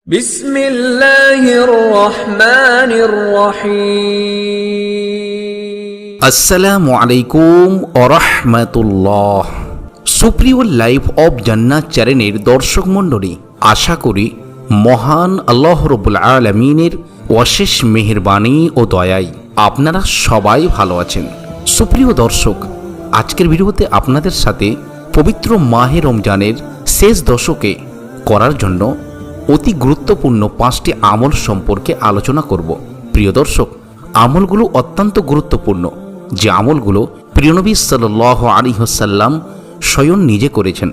بسم الله الرحمن الرحيم আসসালামু আলাইকুম ওয়া রাহমাতুল্লাহ। সুপ্রিয় লাইফ অফ জান্নাত চ্যানেলের দর্শক মণ্ডলী, আশা করি মহান আল্লাহ রাব্বুল আলামিনের অশেষ মেহেরবানি ও দয়ায় আপনারা সবাই ভালো আছেন। সুপ্রিয় দর্শক, আজকের ভিডিওতে আপনাদের সাথে পবিত্র মাহে রমজানের শেষ দশকে করার জন্য অতি গুরুত্বপূর্ণ 5টি আমল সম্পর্কে আলোচনা করব। প্রিয় দর্শক, আমলগুলো অত্যন্ত গুরুত্বপূর্ণ, যে আমলগুলো প্রিয়নবী সাল্লাল্লাহু আলাইহি ওয়াসাল্লাম স্বয়ং নিজে করেছেন,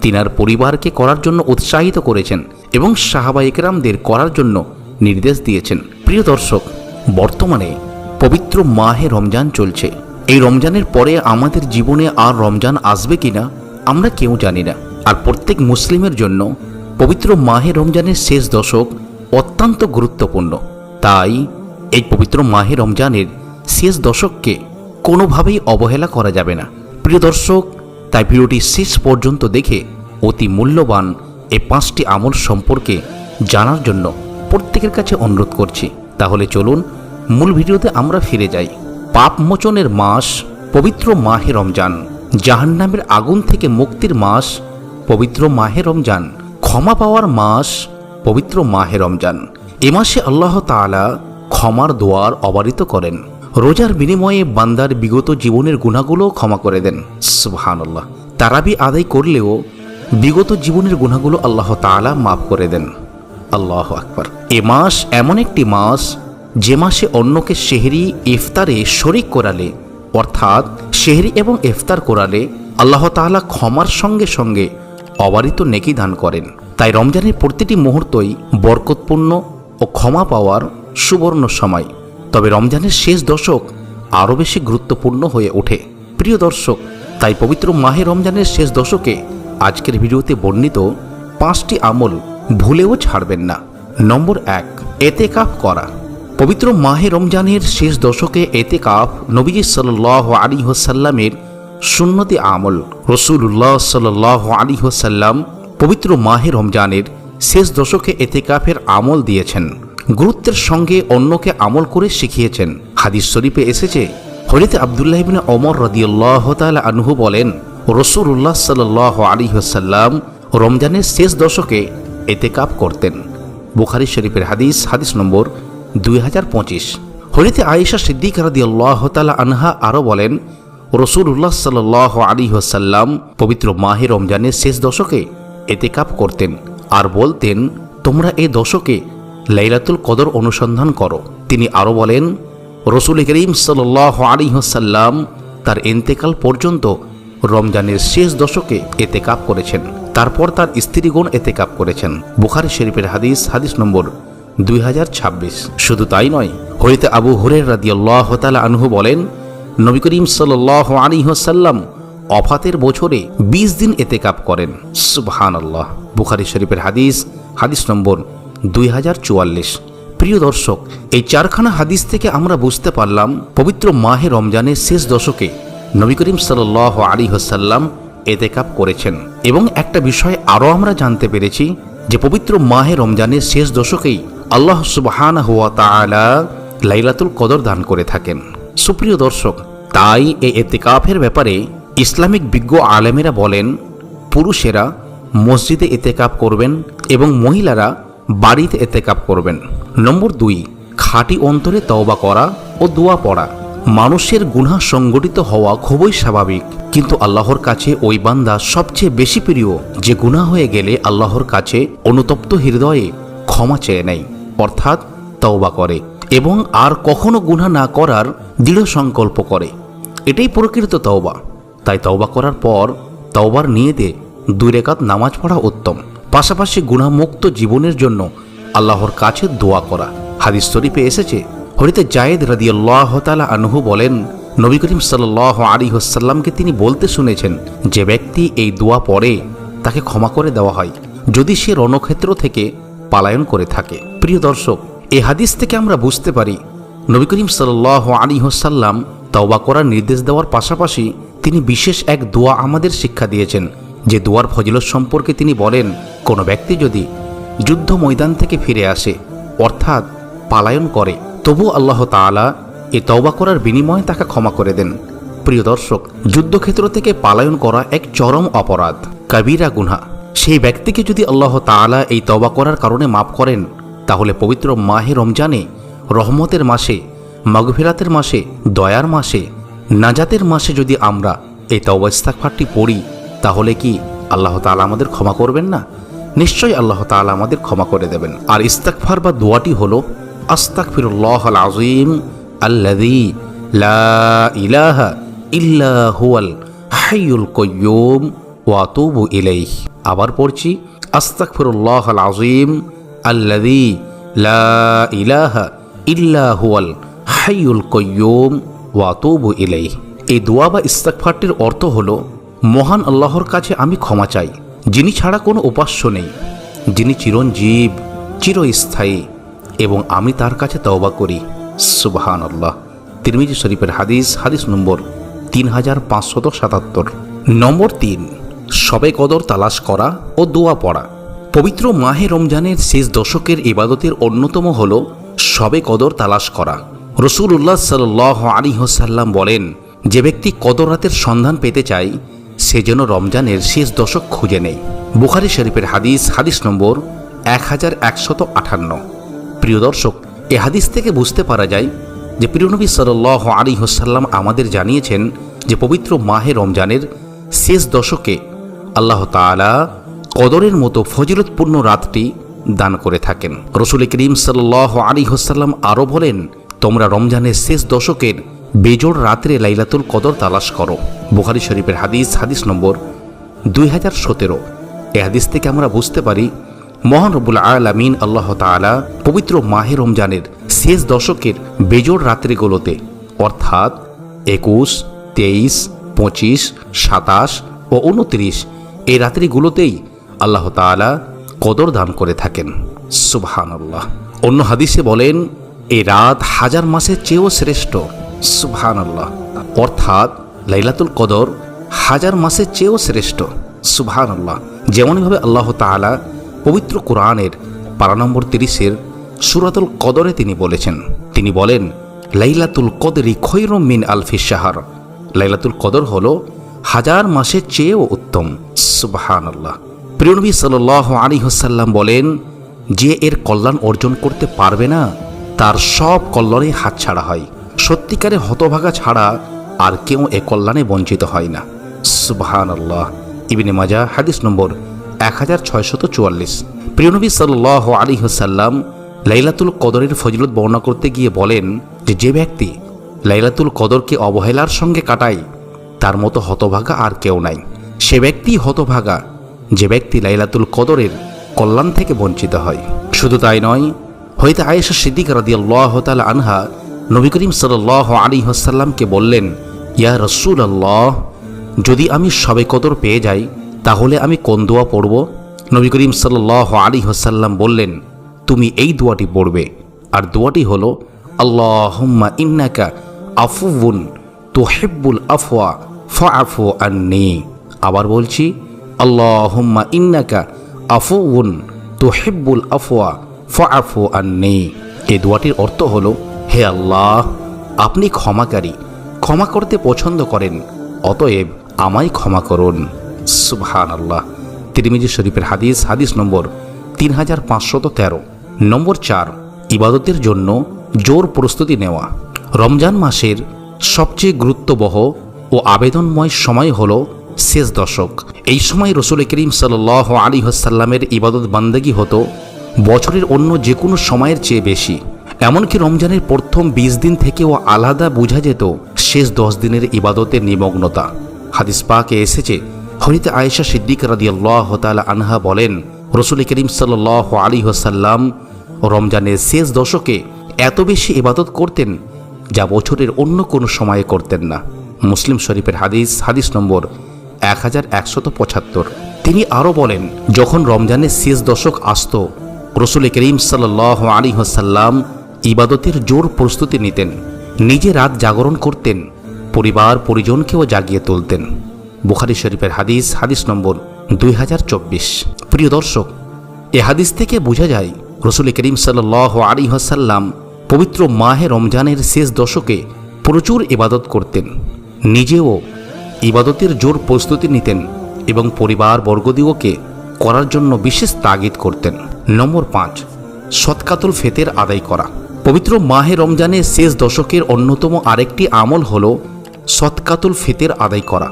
তিনার পরিবারকে করার জন্য উৎসাহিত করেছেন এবং সাহাবায়ে কেরামদের করার জন্য নির্দেশ দিয়েছেন। প্রিয় দর্শক, বর্তমানে পবিত্র মাহে রমজান চলছে। এই রমজানের পরে আমাদের জীবনে আর রমজান আসবে কিনা আমরা কেউ জানি না। আর প্রত্যেক মুসলিমের জন্য পবিত্র মাহে রমজানের শেষ দশক অত্যন্ত গুরুত্বপূর্ণ। তাই এই পবিত্র মাহে রমজানের শেষ দশককে কোনোভাবেই অবহেলা করা যাবে না। প্রিয় দর্শক, তাই ভিডিওটি শেষ পর্যন্ত দেখে অতি মূল্যবান এই 5টি আমল সম্পর্কে জানার জন্য প্রত্যেকের কাছে অনুরোধ করছি। তাহলে চলুন মূল ভিডিওতে আমরা ফিরে যাই। পাপ মোচনের মাস পবিত্র মাহে রমজান, জাহান্নামের আগুন থেকে মুক্তির মাস পবিত্র মাহে রমজান, ক্ষমা পাওয়ার মাস পবিত্র মাহে রমজান। এ মাসে আল্লাহ তাআলা ক্ষমার দুয়ার অবারিত করেন। রোজার বিনিময়ে বান্দার বিগত জীবনের গুনাহগুলো ক্ষমা করে দেন। সুবহানাল্লাহ। তারাবি আদায় করলেও বিগত জীবনের গুনাহগুলো আল্লাহ তাআলা মাফ করে দেন। আল্লাহু আকবার। এ মাস এমন একটি মাস যে মাসে অন্যকে সেহরি ইফতারে শরিক করালে, অর্থাৎ সেহরি এবং ইফতার করালে আল্লাহ তাআলা ক্ষমার সঙ্গে সঙ্গে অবারিত নেকি দান করেন। তাই রমজানের প্রতিটি মুহূর্তই বরকতপূর্ণ ও ক্ষমা পাওয়ার সুবর্ণ সময়। তবে রমজানের শেষ দশক আরও বেশি গুরুত্বপূর্ণ হয়ে ওঠে। প্রিয় দর্শক, তাই পবিত্র মাহে রমজানের শেষ দশকে আজকের ভিডিওতে বর্ণিত 5টি আমল ভুলেও ছাড়বেন না। নম্বর 1, এতেকাফ করা। পবিত্র মাহে রমজানের শেষ দশকে এতেকাফ নবীজি সাল্লাল্লাহু আলাইহি ওয়াসাল্লামের সুন্নতি আমল। রাসূলুল্লাহ সাল্লাল্লাহু আলাইহি ওয়াসাল্লাম পবিত্র মাহে রমজানের শেষ দশকে এতেকাফের আমল দিয়েছেন, গুরুত্বের সঙ্গে অন্যকে আমল করে শিখিয়েছেন। হাদিস শরীফে এসেছে, হযরত আব্দুল্লাহ ইবনে ওমর রাদিয়াল্লাহু তাআলা আনহু বলেন, রাসূলুল্লাহ সাল্লাল্লাহু আলাইহি ওয়াসাল্লাম রমজানের শেষ দশকে এতেকাফ করতেন। বুখারী শরীফের হাদিস, হাদিস নম্বর 2025। হযরত আয়েশা সিদ্দিকা রাদিয়াল্লাহু তাআলা আনহা আরও বলেন, রাসূলুল্লাহ সাল্লাল্লাহু আলাইহি ওয়াসাল্লাম পবিত্র মাহে রমজানের শেষ দশকে এতেকাফ করতেন আর বলতেন, তোমরা এই দশকে লাইলাতুল কদর অনুসন্ধান করো। তিনি আরও বলেন, রাসূল করিম সাল্লাল্লাহু আলাইহি ওয়াসাল্লাম তার ইন্তেকাল পর্যন্ত রমজানের শেষ দশকে এতেকাফ করেছেন। তারপর তার স্ত্রীগণ এতেকাফ করেছেন। বুখারী শরীফের হাদিস, হাদিস নম্বর 2026। শুধু তাই নয়, হযরত আবু হুরায়রা রাদিয়াল্লাহু তাআলা আনহু বলেন, নবী করিম সাল্লাল্লাহু আলাইহি ওয়াসাল্লাম ওফাতের বছরে 20 দিন এতেকাফ করেন। সুবহানাল্লাহ। বুখারী শরীফের হাদিস, হাদিস নম্বর 2044। প্রিয় দর্শক, এই 4খানা হাদিস থেকে আমরা বুঝতে পারলাম পবিত্র মাহে রমজানের শেষ দশকে নবী করিম সাল্লাল্লাহু আলাইহি ওয়াসাল্লাম এতেকাফ করেছেন। এবং একটা বিষয় আরও আমরা জানতে পেরেছি যে পবিত্র মাহে রমজানের শেষ দশকেই আল্লাহ সুবহানাহু ওয়া তাআলা লাইলাতুল কদর দান করে থাকেন। সুপ্রিয় দর্শক, তাই এই এতেকাফের ব্যাপারে ইসলামিক বিজ্ঞ আলেমেরা বলেন, পুরুষেরা মসজিদে এতেকাফ করবেন এবং মহিলারা বাড়িতে এতেকাফ করবেন। নম্বর 2, খাঁটি অন্তরে তওবা করা ও দোয়া পড়া। মানুষের গুনাহ সংগঠিত হওয়া খুবই স্বাভাবিক, কিন্তু আল্লাহর কাছে ওই বান্দা সবচেয়ে বেশি প্রিয় যে গুনাহ হয়ে গেলে আল্লাহর কাছে অনুতপ্ত হৃদয়ে ক্ষমা চেয়ে নেয়, অর্থাৎ তওবা করে এবং আর কখনো গুনাহ না করার দৃঢ় সংকল্প করে। এটাই প্রকৃত তওবা। তাই তওবা করার পর তওবার নিয়তে 2 রাকাত নামাজ পড়া উত্তম। পাশাপাশি গুনাহমুক্ত জীবনের জন্য আল্লাহর কাছে দোয়া করা। হাদিস শরীফে এসেছে, হযরত যায়েদ রাদিয়াল্লাহু তাআলা আনহু বলেন, নবী করিম সাল্লাল্লাহু আলাইহি ওয়াসাল্লামকে তিনি বলতে শুনেছেন, যে ব্যক্তি এই দোয়া পড়ে তাকে ক্ষমা করে দেওয়া হয় যদি সে রণক্ষেত্র থেকে পালায়ন করে থাকে। প্রিয় দর্শক, এই হাদিস থেকে আমরা বুঝতে পারি নবী করিম সাল্লাল্লাহু আলাইহি ওয়াসাল্লাম তওবা করার নির্দেশ দেওয়ার পাশাপাশি তিনি বিশেষ এক দোয়া আমাদের শিক্ষা দিয়েছেন, যে দোয়ার ফজিলত সম্পর্কে তিনি বলেন, কোনো ব্যক্তি যদি যুদ্ধ ময়দান থেকে ফিরে আসে, অর্থাৎ পালায়ন করে, তবু আল্লাহ তাআলা এই তওবা করার বিনিময়ে তাকে ক্ষমা করে দেন। প্রিয় দর্শক, যুদ্ধক্ষেত্র থেকে পালায়ন করা এক চরম অপরাধ, কাবীরা গুনাহ। সেই ব্যক্তিকে যদি আল্লাহ তাআলা এই তওবা করার কারণে মাফ করেন, তাহলে পবিত্র মাহে রমজানে, রহমতের মাসে, মাগফিরাতের মাসে, দয়ার মাসে, নাজাতের মাসে যদি আমরা এই তওবা ইস্তিগফারটি পড়ি, তাহলে কি আল্লাহ তাআলা আমাদের ক্ষমা করবেন না? নিশ্চয়ই আল্লাহ তাআলা আমাদের ক্ষমা করে দেবেন। আর ইস্তিগফার বা দোয়াটি হলো আস্তাগফিরুল্লাহাল আযীম আল্লাযী লা ইলাহা ইল্লা হুয়াল হাইয়ুল কাইয়্যুম ওয়া আতুবু ইলাইহি। আবার পড়ছি, আস্তাগফিরুল্লাহাল আযীম আল্লাযী লা ইলাহা ইল্লা হুয়াল হাইয়ুল কাইয়্যুম ওয়া আতুবু ইলাইহি। এই দোয়া বা ইস্তিগফারটির অর্থ হলো, মহান আল্লাহর কাছে আমি ক্ষমা চাই, যিনি ছাড়া কোনো উপাস্য নেই, যিনি চিরঞ্জীব, চিরস্থায়ী, এবং আমি তার কাছে তওবা করি। সুবহানাল্লাহ। তিরমিজি শরীফের হাদিস, হাদিস নম্বর 3577। নম্বর 3, শবে কদর তালাশ করা ও দোয়া পড়া। পবিত্র মাহে রমজানের শেষ দশকের ইবাদতের অন্যতম হল শবে কদর তালাশ করা। রাসূলুল্লাহ সাল্লাল্লাহু আলাইহি ওয়াসাল্লাম বলেন, যে ব্যক্তি কদর রাতের সন্ধান পেতে চায়, সে যেন রমজানের শেষ দশক খুঁজে নেয়। বুখারী শরীফের হাদিস, হাদিস নম্বর 1158। প্রিয় দর্শক, এ হাদিস থেকে বুঝতে পারা যায় যে প্রিয়নবী সাল্লাল্লাহু আলাইহি ওয়াসাল্লাম আমাদের জানিয়েছেন যে পবিত্র মাহে রমজানের শেষ দশকে আল্লাহ তাআলা কদরের মতো ফজিলতপূর্ণ রাতটি দান করে থাকেন। রাসূল করিম সাল্লাল্লাহু আলাইহি ওয়াসাল্লাম আরও বলেন, তোমরা রমজানের শেষ দশকের বেজোড় রাত্রে লাইলাতুল কদর তালাশ করো। বুখারী শরীফের হাদিস, হাদিস নম্বর 2017। এই হাদিস থেকে আমরা বুঝতে পারি, মহান রব্বুল আলামিন আল্লাহ তাআলা পবিত্র মাহে রমজানের শেষ দশকের বেজোড় রাত্রিগুলোতে, অর্থাৎ 21, 23, 25, 27 ও 29 এই রাত্রিগুলোতেই আল্লাহ তাআলা কদর দান করে থাকেন। সুবহানাল্লাহ। অন্য হাদিসে বলেন, এই রাত হাজার মাসের চেয়েও শ্রেষ্ঠ। সুবহানাল্লাহ। অর্থাৎ লাইলাতুল কদর হাজার মাসের চেয়েও শ্রেষ্ঠ। সুবহানাল্লাহ। যেমনভাবে আল্লাহ তাআলা পবিত্র কোরআনের পারা নম্বর 30-এর সূরাতুল কদরে তিনি বলেছেন, তিনি বলেন, লাইলাতুল কদরি খৈরুম মিন আলফি শাহর। লাইলাতুল কদর হলো হাজার মাসের চেয়েও উত্তম। সুবহানাল্লাহ। প্রিয় নবী সাল্লাল্লাহু আলাইহি ওয়াসাল্লাম বলেন, যে এর কল্যাণ অর্জন করতে পারবে না, তার সব কল্যাণে হাতছাড়া হয়। সত্যিকারে হতভাগা ছাড়া আর কেউ এ কল্যাণে বঞ্চিত হয় না। সুবহানাল্লাহ। ইবনে মাজাহ, হাদিস নম্বর 1644। প্রিয় নবী সাল্লাল্লাহু আলাইহি ওয়াসাল্লাম লাইলাতুল কদরের ফজিলত বর্ণনা করতে গিয়ে বলেন যে ব্যক্তি লাইলাতুল কদরকে অবহেলার সঙ্গে কাটায়, তার মতো হতভাগা আর কেউ নাই। সে ব্যক্তি হতভাগা যে ব্যক্তি লাইলাতুল কদরের কল্যাণ থেকে বঞ্চিত হয়। শুধু তাই নয়, হযরত আয়েশা সিদ্দিকা রাদিয়াল্লাহু তাআলা আনহা নবী করিম সাল্লাল্লাহু আলাইহি ওয়াসাল্লামকে বললেন, ইয়া রাসূলুল্লাহ, যদি আমি শবে কদর পেয়ে যাই, তাহলে আমি কোন দোয়া পড়ব? নবী করিম সাল্লাল্লাহু আলাইহি ওয়াসাল্লাম বললেন, তুমি এই দোয়াটি পড়বে। আর দোয়াটি হলো, আল্লাহুম্মা ইন্নাকা আফুউন তুহিব্বুল আফওয়া ফাআফু আন্নী। আবার বলছি, আল্লাহুম্মা ইন্নাকা আফুউন তুহিব্বুল আফওয়া ফাআফু আন্নী। এই দোয়াটির অর্থ হলো, হে আল্লাহ, আপনি ক্ষমাকারী, ক্ষমা করতে পছন্দ করেন, অতএব আমায় ক্ষমা করুন। সুবহানাল্লাহ। তিরমিজি শরীফের হাদিস, হাদিস নম্বর 3513। নম্বর 4, ইবাদতের জন্য জোর প্রস্তুতি নেওয়া। রমজান মাসের সবচেয়ে গুরুত্ববহ ও আবেদনময় সময় হল শেষ দশক। এই সময় রাসূল করিম সাল্লাল্লাহু আলাইহি ওয়াসাল্লামের ইবাদত বান্দেগী হতো বছরের অন্য যে কোনো সময়ের চেয়ে বেশি। এমনকি রমজানের প্রথম 20 দিন থেকেও আলাদা বোঝা যেত শেষ 10 দিনের ইবাদতের নিমগ্নতা। হাদিস পাকে এসেছে, হযরত আয়েশা সিদ্দিকা রাদিয়াল্লাহু তাআলা আনহা বলেন, রাসূল করিম সাল্লাল্লাহু আলাইহি ওয়াসাল্লাম রমজানের শেষ দশকে এত বেশি ইবাদত করতেন যা বছরের অন্য কোনো সময়ে করতেন না। মুসলিম শরীফের হাদিস, হাদিস নম্বর 1175। তিনি আরও বলেন, যখন রমজানের শেষ দশক আসত, রাসূল করিম সাল্লাল্লাহু আলাইহি ওয়াসাল্লাম ইবাদতের জোর প্রস্তুতি নিতেন, নিজে রাত জাগরণ করতেন, পরিবার পরিজনকেও জাগিয়ে তুলতেন। বুখারী শরীফের হাদিস, হাদিস নম্বর 2024। প্রিয় দর্শক, এ হাদিস থেকে বোঝা যায় রাসূল করিম সাল্লাল্লাহু আলাইহি ওয়াসাল্লাম পবিত্র মাহে রমজানের শেষ দশকে প্রচুর ইবাদত করতেন, নিজেও ইবাদতের জোর প্রস্তুতি নিতেন এবং পরিবার বর্গদিগকে করার জন্য বিশেষ তাগিদ করতেন। নম্বর 5, সদকাতুল ফিতর আদায় করা। পবিত্র মাহে রমজানের শেষ দশকের অন্যতম আরেকটি আমল হল সদকাতুল ফিতর আদায় করা।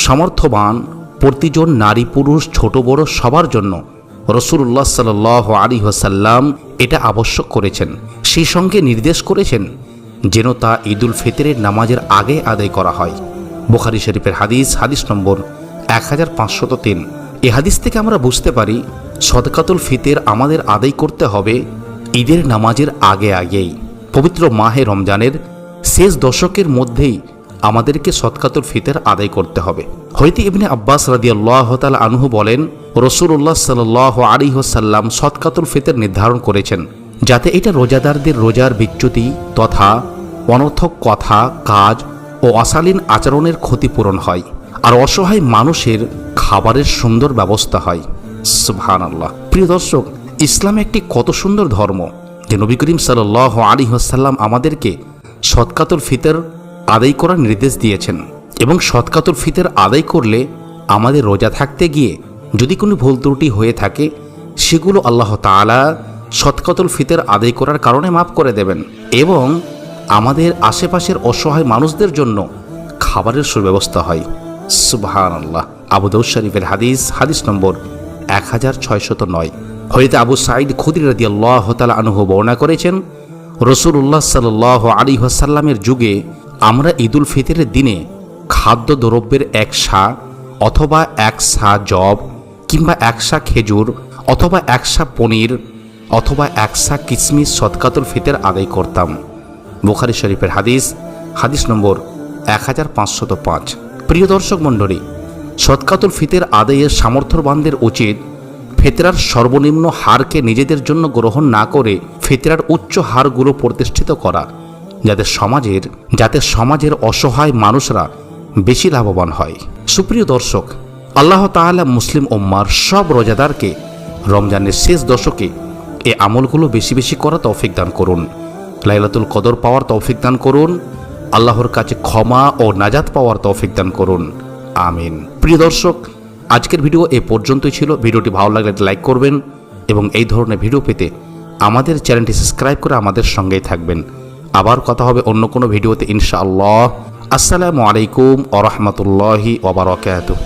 সামর্থ্যবান প্রতিজন নারী পুরুষ ছোট বড় সবার জন্য রাসূলুল্লাহ সাল্লাল্লাহু আলাইহি ওয়াসাল্লাম এটা আবশ্যক করেছেন। সেই সঙ্গে নির্দেশ করেছেন যেন তা ঈদুল ফিতরের নামাজের আগে আদায় করা হয়। বুখারী শরীফের হাদিস নম্বর 1503। এই হাদিস থেকে আমরা বুঝতে পারি সদকাতুল ফিতর আমাদের আদায় করতে হবে ঈদের নামাজের আগেই। পবিত্র মাহে রমজানের শেষ দশকের মধ্যেই আমাদেরকে সদকাতুল ফিতর আদায় করতে হবে। হযরত ইবনে আব্বাস রাদিয়াল্লাহু তাআলা আনহু বলেন, রাসূলুল্লাহ সাল্লাল্লাহু আলাইহি ওয়াসাল্লাম সদকাতুল ফিতর নির্ধারণ করেছেন যাতে এটা রোজাদারদের রোজার বিচ্যুতি তথা অনর্থক কথা, কাজ ও অশালীন আচরণের ক্ষতিপূরণ হয় আর অসহায় মানুষের খাবারের সুন্দর ব্যবস্থা হয়। সুবহানাল্লাহ। প্রিয় দর্শক, ইসলাম একটি কত সুন্দর ধর্ম যে নবী করিম সাল্লাল্লাহু আলাইহি ওয়াসাল্লাম আমাদেরকে সদকাতুল ফিতর আদায় করার নির্দেশ দিয়েছেন এবং সদকাতুল ফিতর আদায় করলে আমাদের রোজা থাকতে গিয়ে যদি কোনো ভুল ত্রুটি হয়ে থাকে সেগুলো আল্লাহ তাআলা সদকাতুল ফিতর আদায় করার কারণে মাফ করে দেবেন এবং আমাদের আশেপাশের অসহায় মানুষদের জন্য খাবারের সুব্যবস্থা হয়। সুবহানাল্লাহ। আবু দাউদ শরীফের হাদিস নম্বর 1609। হযরত আবু সাঈদ খুদরি রাদিয়াল্লাহু তাআলা আনহু বর্ণনা করেছেন, রাসূলুল্লাহ সাল্লাল্লাহু আলাইহি ওয়াসাল্লামের যুগে আমরা ঈদুল ফিতরের দিনে খাদ্য দ্রব্যের 1 সা অথবা 1 সা জব কিংবা 1 সা খেজুর অথবা 1 সা পনির অথবা 1 সা কিশমিশ সদকাতুল ফিতর আদায় করতাম। বুখারী শরীফের হাদিস নম্বর 1505। প্রিয় দর্শক মণ্ডলী, সদকাতুল ফিতর আদায়ের সামর্থ্যবানদের উচিত ফিতরার সর্বনিম্ন হারকে নিজেদের জন্য গ্রহণ না করে ফিতরার উচ্চ হারগুলো প্রতিষ্ঠিত করা যাতে সমাজের অসহায় মানুষরা বেশি লাভবান হয়। সুপ্রিয় দর্শক, আল্লাহ তাআলা মুসলিম উম্মার সব রোজাদারকে রমজানের শেষ দশকে এই আমলগুলো বেশি বেশি করা তৌফিক দান করুন। লাইলাতুল কদর পাওয়ার তৌফিক দান করুন। আল্লাহর কাছে ক্ষমা ও নাজাত পাওয়ার তৌফিক দান করুন। আমিন। প্রিয় দর্শক, আজকের ভিডিও এ পর্যন্তই ছিল। ভিডিওটি ভালো লাগলে লাইক করবেন এবং এই ধরনের ভিডিও পেতে আমাদের চ্যানেলটি সাবস্ক্রাইব করে আমাদের সঙ্গেই থাকবেন। আবার কথা হবে অন্য কোনো ভিডিওতে ইনশাআল্লাহ। আসসালামু আলাইকুম ওয়া রাহমাতুল্লাহি ওয়া বারাকাতুহু।